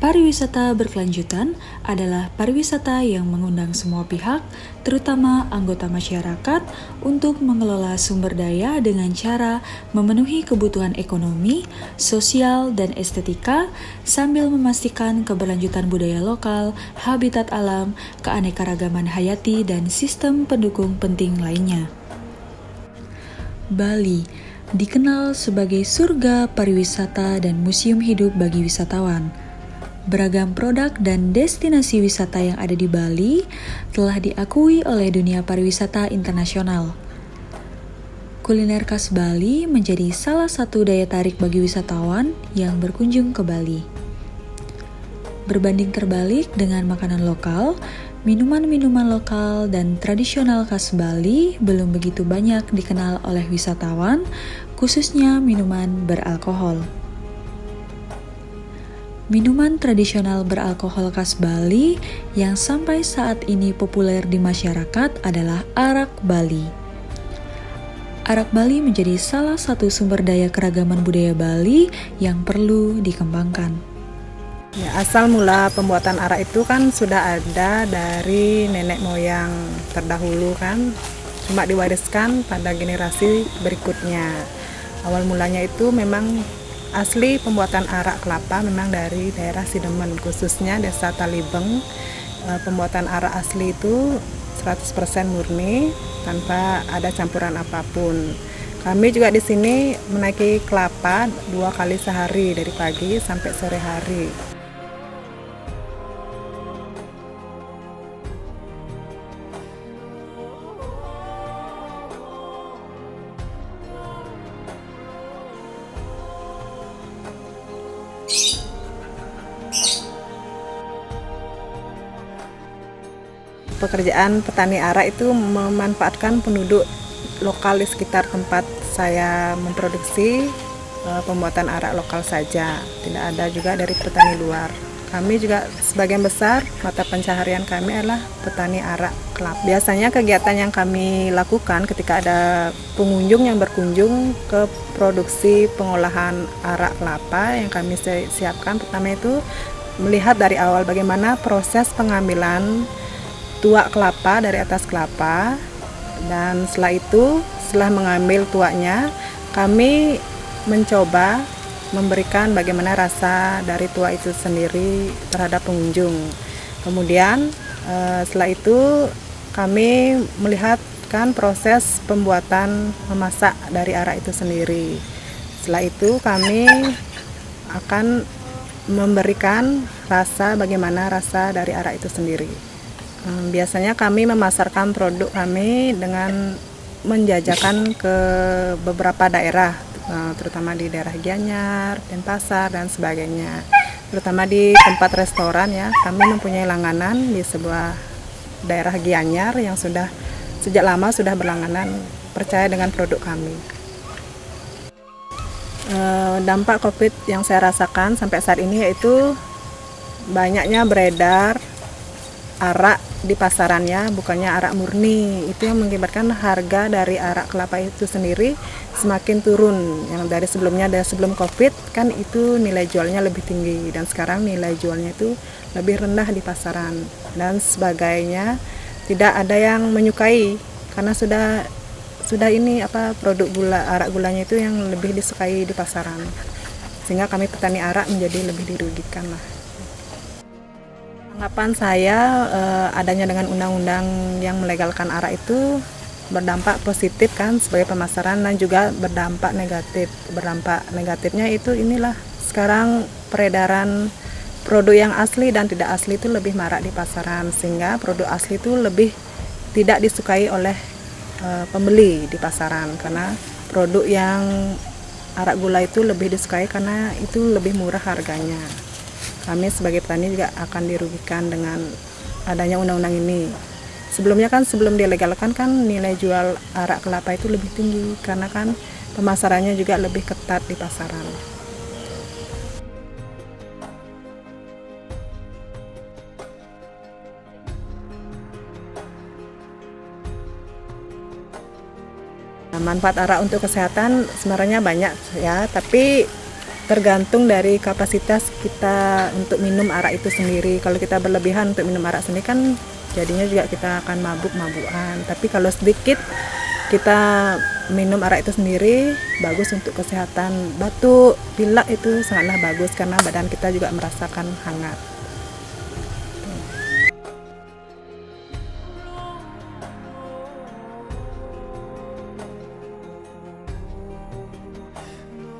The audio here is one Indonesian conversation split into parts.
Pariwisata berkelanjutan adalah pariwisata yang mengundang semua pihak, terutama anggota masyarakat, untuk mengelola sumber daya dengan cara memenuhi kebutuhan ekonomi, sosial, dan estetika, sambil memastikan keberlanjutan budaya lokal, habitat alam, keanekaragaman hayati, dan sistem pendukung penting lainnya. Bali dikenal sebagai surga pariwisata dan museum hidup bagi wisatawan. Beragam produk dan destinasi wisata yang ada di Bali telah diakui oleh dunia pariwisata internasional. Kuliner khas Bali menjadi salah satu daya tarik bagi wisatawan yang berkunjung ke Bali. Berbanding terbalik dengan makanan lokal, minuman-minuman lokal dan tradisional khas Bali belum begitu banyak dikenal oleh wisatawan, khususnya minuman beralkohol. Minuman tradisional beralkohol khas Bali yang sampai saat ini populer di masyarakat adalah arak Bali. Arak Bali menjadi salah satu sumber daya keragaman budaya Bali yang perlu dikembangkan. Ya, asal mula pembuatan arak itu kan sudah ada dari nenek moyang terdahulu kan, cuma diwariskan pada generasi berikutnya. Awal mulanya itu memang asli pembuatan arak kelapa memang dari daerah Sidemen, khususnya desa Talibeng. Pembuatan arak asli itu 100% murni tanpa ada campuran apapun. Kami juga di sini menaiki kelapa 2 kali sehari dari pagi sampai sore hari. Pekerjaan petani arak itu memanfaatkan penduduk lokal di sekitar tempat saya memproduksi, pembuatan arak lokal saja, tidak ada juga dari petani luar. Kami juga sebagian besar mata pencaharian kami adalah petani arak kelapa. Biasanya kegiatan yang kami lakukan ketika ada pengunjung yang berkunjung ke produksi pengolahan arak kelapa yang kami siapkan, pertama itu melihat dari awal bagaimana proses pengambilan tuak kelapa dari atas kelapa, dan setelah mengambil tuaknya, kami mencoba memberikan bagaimana rasa dari tuak itu sendiri terhadap pengunjung. Kemudian setelah itu kami melihatkan proses pembuatan memasak dari arak itu sendiri. Setelah itu kami akan memberikan rasa bagaimana rasa dari arak itu sendiri. Biasanya kami memasarkan produk kami dengan menjajakan ke beberapa daerah, terutama di daerah Gianyar, Denpasar, dan sebagainya. Terutama di tempat restoran ya, kami mempunyai langganan di sebuah daerah Gianyar yang sejak lama sudah berlangganan percaya dengan produk kami. Dampak COVID yang saya rasakan sampai saat ini yaitu banyaknya beredar arak di pasarannya, bukannya arak murni. Itu yang mengakibatkan harga dari arak kelapa itu sendiri semakin turun. Yang dari sebelum COVID kan itu nilai jualnya lebih tinggi, dan sekarang nilai jualnya itu lebih rendah di pasaran dan sebagainya. Tidak ada yang menyukai karena sudah produk arak gulanya itu yang lebih disukai di pasaran. Sehingga kami petani arak menjadi lebih dirugikan lah. Tanggapan saya adanya dengan undang-undang yang melegalkan arak itu berdampak positif kan sebagai pemasaran, dan juga berdampak negatif. Berdampak negatifnya itu inilah sekarang peredaran produk yang asli dan tidak asli itu lebih marak di pasaran, sehingga produk asli itu lebih tidak disukai oleh pembeli di pasaran, karena produk yang arak gula itu lebih disukai karena itu lebih murah harganya. Kami sebagai petani juga akan dirugikan dengan adanya undang-undang ini. Sebelumnya kan sebelum dilegalkan kan nilai jual arak kelapa itu lebih tinggi karena kan pemasarannya juga lebih ketat di pasaran. Manfaat arak untuk kesehatan sebenarnya banyak ya, tapi Tergantung dari kapasitas kita untuk minum arak itu sendiri. Kalau kita berlebihan untuk minum arak sendiri kan jadinya juga kita akan mabuk-mabukan. Tapi kalau sedikit kita minum arak itu sendiri, bagus untuk kesehatan. Batuk, pilek itu sangatlah bagus karena badan kita juga merasakan hangat.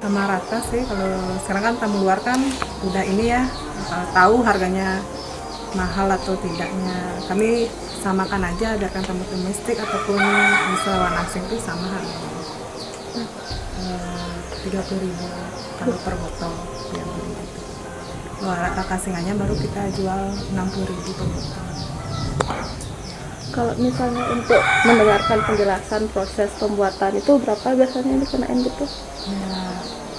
Sama rata sih, kalau sekarang kan tamu luar kan udah ini ya, tahu harganya mahal atau tidaknya. Kami samakan aja, ada kan tamu domestik ataupun wisatawan asing itu sama harganya. 30.000 kalau per botol yang gitu. Kalau arak Takasingannya baru kita jual 60.000 per botol. Kalau misalnya untuk mendengarkan penjelasan proses pembuatan itu berapa biasanya yang dikenain gitu? Ya,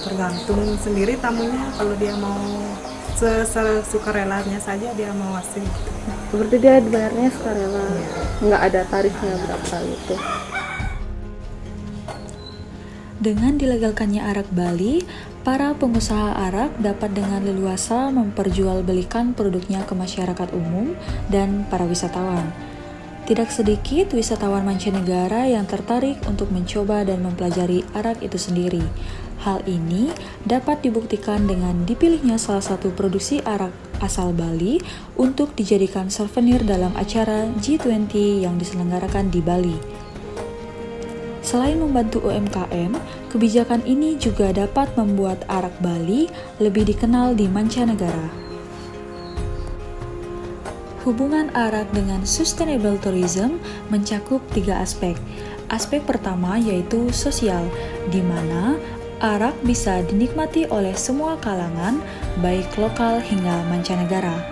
tergantung sendiri tamunya, kalau dia mau sesukarelanya saja dia mau ngasih gitu. Berarti dia bayarnya sukarela, nggak ada tarifnya berapa gitu. Dengan dilegalkannya arak Bali, para pengusaha arak dapat dengan leluasa memperjualbelikan produknya ke masyarakat umum dan para wisatawan. Tidak sedikit wisatawan mancanegara yang tertarik untuk mencoba dan mempelajari arak itu sendiri. Hal ini dapat dibuktikan dengan dipilihnya salah satu produksi arak asal Bali untuk dijadikan souvenir dalam acara G20 yang diselenggarakan di Bali. Selain membantu UMKM, kebijakan ini juga dapat membuat arak Bali lebih dikenal di mancanegara. Hubungan arak dengan sustainable tourism mencakup 3 aspek. Aspek pertama yaitu sosial, di mana arak bisa dinikmati oleh semua kalangan, baik lokal hingga mancanegara.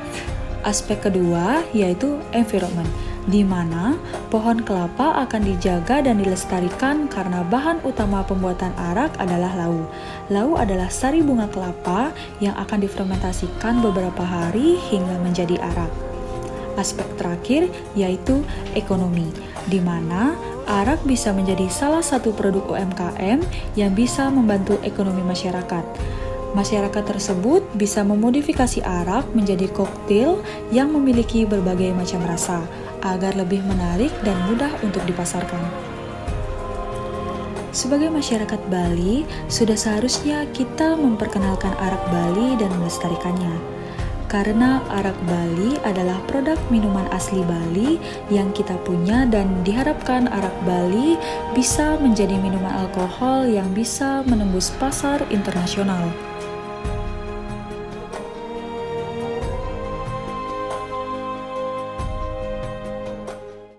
Aspek kedua yaitu environment, di mana pohon kelapa akan dijaga dan dilestarikan karena bahan utama pembuatan arak adalah lau. Lau adalah sari bunga kelapa yang akan difermentasikan beberapa hari hingga menjadi arak. Aspek terakhir yaitu ekonomi, di mana arak bisa menjadi salah satu produk UMKM yang bisa membantu ekonomi masyarakat. Masyarakat tersebut bisa memodifikasi arak menjadi koktail yang memiliki berbagai macam rasa, agar lebih menarik dan mudah untuk dipasarkan. Sebagai masyarakat Bali, sudah seharusnya kita memperkenalkan arak Bali dan melestarikannya. Karena arak Bali adalah produk minuman asli Bali yang kita punya dan diharapkan arak Bali bisa menjadi minuman alkohol yang bisa menembus pasar internasional.